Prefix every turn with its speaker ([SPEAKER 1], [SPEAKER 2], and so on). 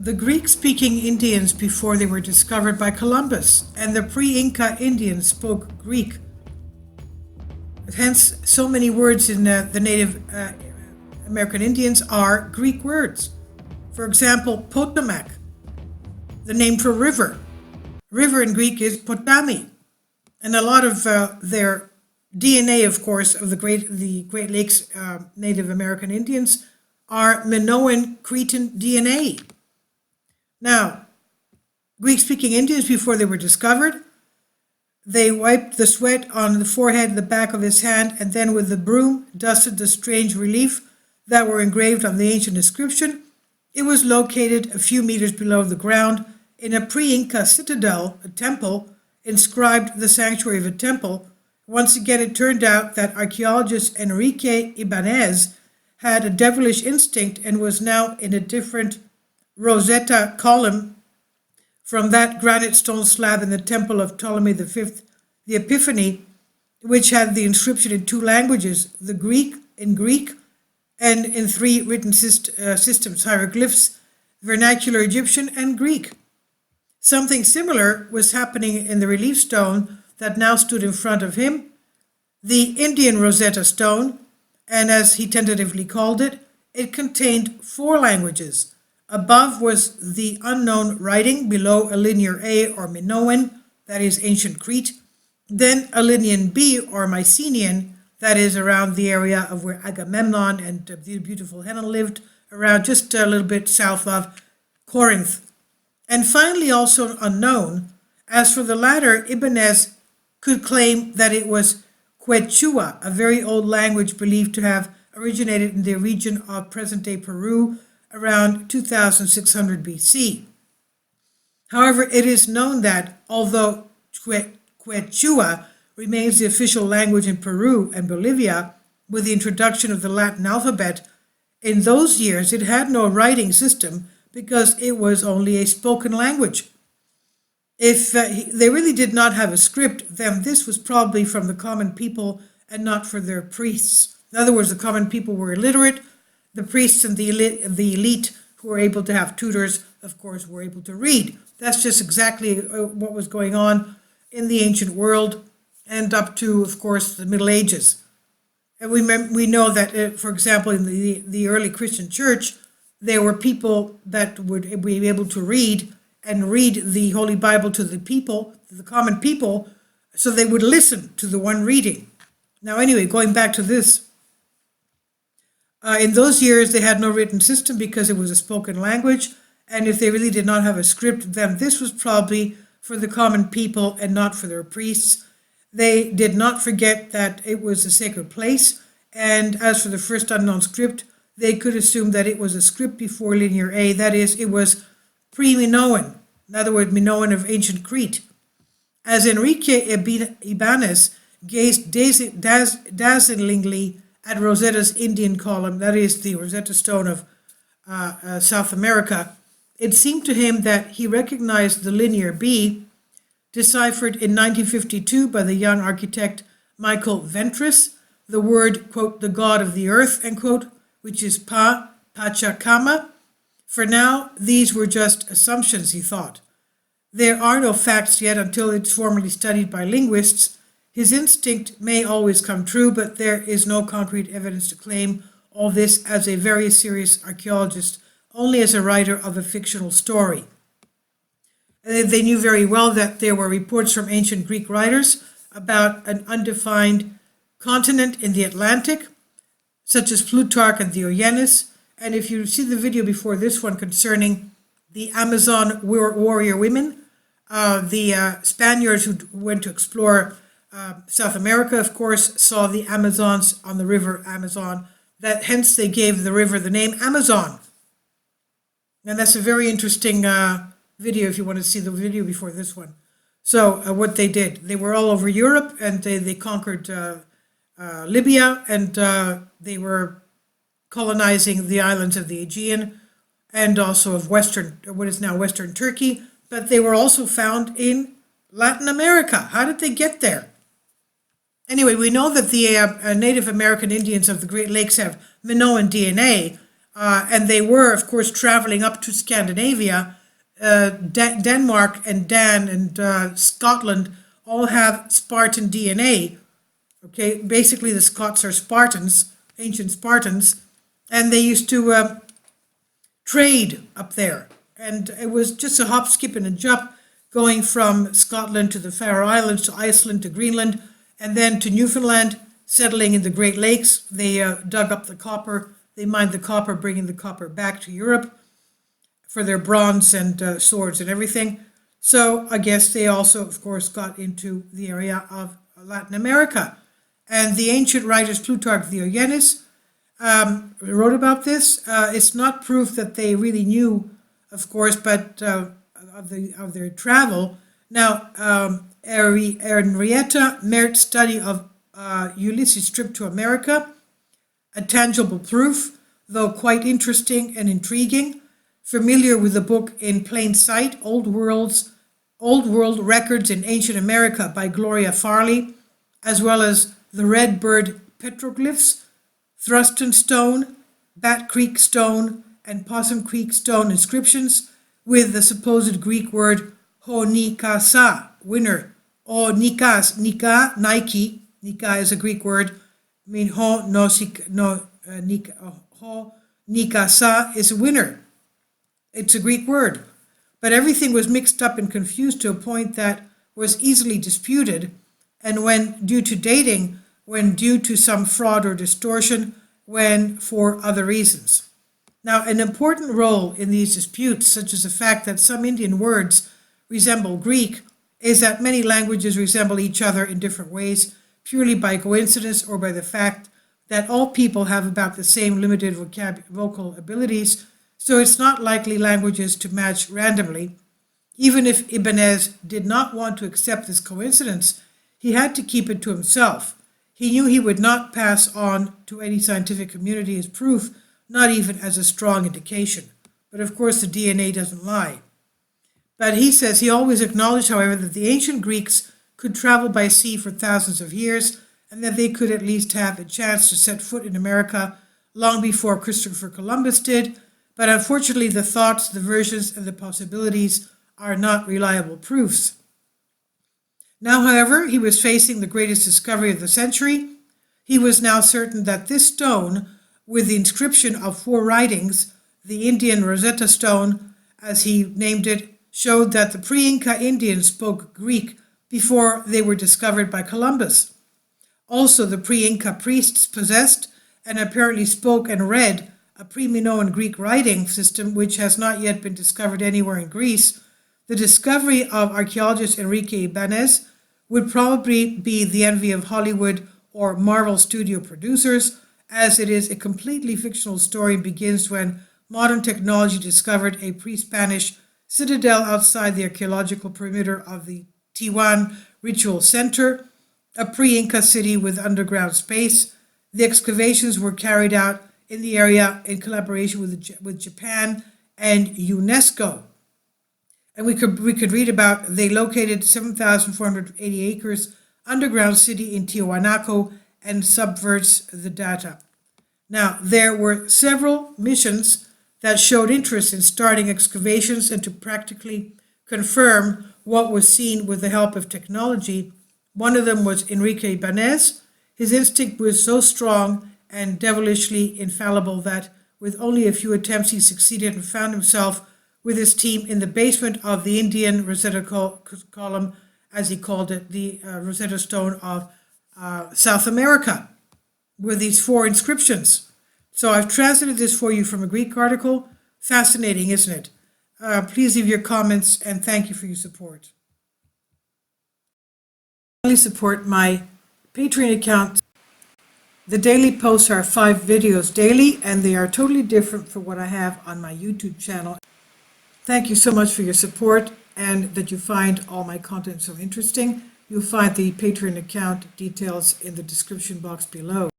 [SPEAKER 1] the Greek-speaking Indians before they were discovered by Columbus, and the pre-Inca Indians spoke Greek. Hence, so many words in the Native American Indians are Greek words. For example, Potomac, the name for river. River in Greek is Potami. And a lot of their DNA, of course, of the Great Lakes Native American Indians are Minoan Cretan DNA. Now, Greek-speaking Indians, before they were discovered, they wiped the sweat on the forehead and the back of his hand, and then with the broom dusted the strange relief that were engraved on the ancient inscription. It was located a few meters below the ground in a pre-Inca citadel, a temple, inscribed the sanctuary of a temple. Once again, it turned out that archaeologist Enrique Ibanez had a devilish instinct and was now in a different Rosetta column from that granite stone slab in the temple of Ptolemy V, the Epiphany, which had the inscription in two languages, the Greek in Greek and in three written systems, hieroglyphs, vernacular Egyptian, and Greek. Something similar was happening in the relief stone that now stood in front of him, the Indian Rosetta Stone, and as he tentatively called it, it contained four languages. Above was the unknown writing, below a linear A or Minoan, that is ancient Crete, then a linear B or Mycenaean, that is around the area of where Agamemnon and the beautiful Helen lived, around just a little bit south of Corinth. And finally also unknown. As for the latter, Ibanez could claim that it was Quechua, a very old language believed to have originated in the region of present-day Peru around 2600 BC. However, it is known that although Quechua remains the official language in Peru and Bolivia, with the introduction of the Latin alphabet, in those years it had no writing system because it was only a spoken language. If they really did not have a script, then this was probably from the common people and not for their priests. In other words, the common people were illiterate. The priests and the elite who were able to have tutors, of course, were able to read. That's just exactly what was going on in the ancient world and up to, of course, the Middle Ages. And we know that, for example, in the early Christian church, there were people that would be able to read and read the Holy Bible to the people, to the common people, so they would listen to the one reading. Now, anyway, going back to this, in those years, they had no written system because it was a spoken language, and if they really did not have a script, then this was probably for the common people and not for their priests. They did not forget that it was a sacred place, and as for the first unknown script, they could assume that it was a script before linear A, that is, it was pre-Minoan, in other words, Minoan of ancient Crete. As Enrique Ibanez gazed dazzlingly at Rosetta's Indian column, that is the Rosetta Stone of South America, it seemed to him that he recognized the linear B, deciphered in 1952 by the young architect Michael Ventris, the word, quote, the god of the earth, end quote, which is Pachacama. For now, these were just assumptions, he thought. There are no facts yet until it's formally studied by linguists. His instinct may always come true, but there is no concrete evidence to claim all this as a very serious archaeologist, only as a writer of a fictional story. They knew very well that there were reports from ancient Greek writers about an undefined continent in the Atlantic, such as Plutarch and Diogenes. And if you see the video before this one concerning the Amazon warrior women, the Spaniards who went to explore South America, of course, saw the Amazons on the river Amazon. That hence they gave the river the name Amazon. And that's a very interesting video if you want to see the video before this one. So what they did, they were all over Europe and they conquered Libya and they were colonizing the islands of the Aegean and also of what is now Western Turkey, but they were also found in Latin America. How did they get there? Anyway, we know that the Native American Indians of the Great Lakes have Minoan DNA. and they were, of course, traveling up to Scandinavia. Denmark and Dan and Scotland all have Spartan DNA. Okay, basically the Scots are Spartans, ancient Spartans, and they used to trade up there. And it was just a hop, skip, and a jump going from Scotland to the Faroe Islands to Iceland to Greenland and then to Newfoundland, settling in the Great Lakes. They dug up the copper, they mined the copper, bringing the copper back to Europe for their bronze and swords and everything. So I guess they also, of course, got into the area of Latin America. And the ancient writers Plutarch Diogenes wrote about this. It's not proof that they really knew, of course, but of their travel. Now, Henrietta Mert's study of Ulysses' trip to America, a tangible proof, though quite interesting and intriguing. Familiar with the book In Plain Sight, Old World Records in Ancient America by Gloria Farley, as well as the Red Bird Petroglyphs, Thruston Stone, Bat Creek Stone, and Possum Creek Stone inscriptions with the supposed Greek word ho-nika-sa, winner. O-nikas, nika, Nike. Nika is a Greek word. I mean, ho-nika-sa is a winner. It's a Greek word. But everything was mixed up and confused to a point that was easily disputed, and when due to dating, when due to some fraud or distortion, when for other reasons. Now, an important role in these disputes, such as the fact that some Indian words resemble Greek, is that many languages resemble each other in different ways, purely by coincidence or by the fact that all people have about the same limited vocal abilities, so it's not likely languages to match randomly. Even if Ibanez did not want to accept this coincidence, he had to keep it to himself. He knew he would not pass on to any scientific community as proof, not even as a strong indication. But of course the DNA doesn't lie. But he says he always acknowledged, however, that the ancient Greeks could travel by sea for thousands of years, and that they could at least have a chance to set foot in America long before Christopher Columbus did. But unfortunately, the thoughts, the versions, and the possibilities are not reliable proofs. Now, however, he was facing the greatest discovery of the century. He was now certain that this stone, with the inscription of 4 writings, the Indian Rosetta stone, as he named it, showed that the pre-Inca Indians spoke Greek before they were discovered by Columbus. Also, the pre-Inca priests possessed and apparently spoke and read a pre-Minoan Greek writing system which has not yet been discovered anywhere in Greece. The discovery of archaeologist Enrique Ibanez would probably be the envy of Hollywood or Marvel studio producers, as it is a completely fictional story and begins when modern technology discovered a pre-Spanish citadel outside the archaeological perimeter of the Tijuana Ritual Center, a pre-Inca city with underground space. The excavations were carried out in the area in collaboration with Japan and UNESCO. And we could read about, they located 7,480 acres underground city in Tiwanaku and subverts the data. Now, there were several missions that showed interest in starting excavations and to practically confirm what was seen with the help of technology. One of them was Enrique Ibanez. His instinct was so strong and devilishly infallible that with only a few attempts he succeeded and found himself with his team in the basement of the Indian Rosetta column, as he called it, the Rosetta Stone of South America, with these 4 inscriptions. So I've translated this for you from a Greek article. Fascinating, isn't it? Please leave your comments and thank you for your support. Please support my Patreon account. The daily posts are 5 videos daily, and they are totally different from what I have on my YouTube channel. Thank you so much for your support and that you find all my content so interesting. You'll find the Patreon account details in the description box below.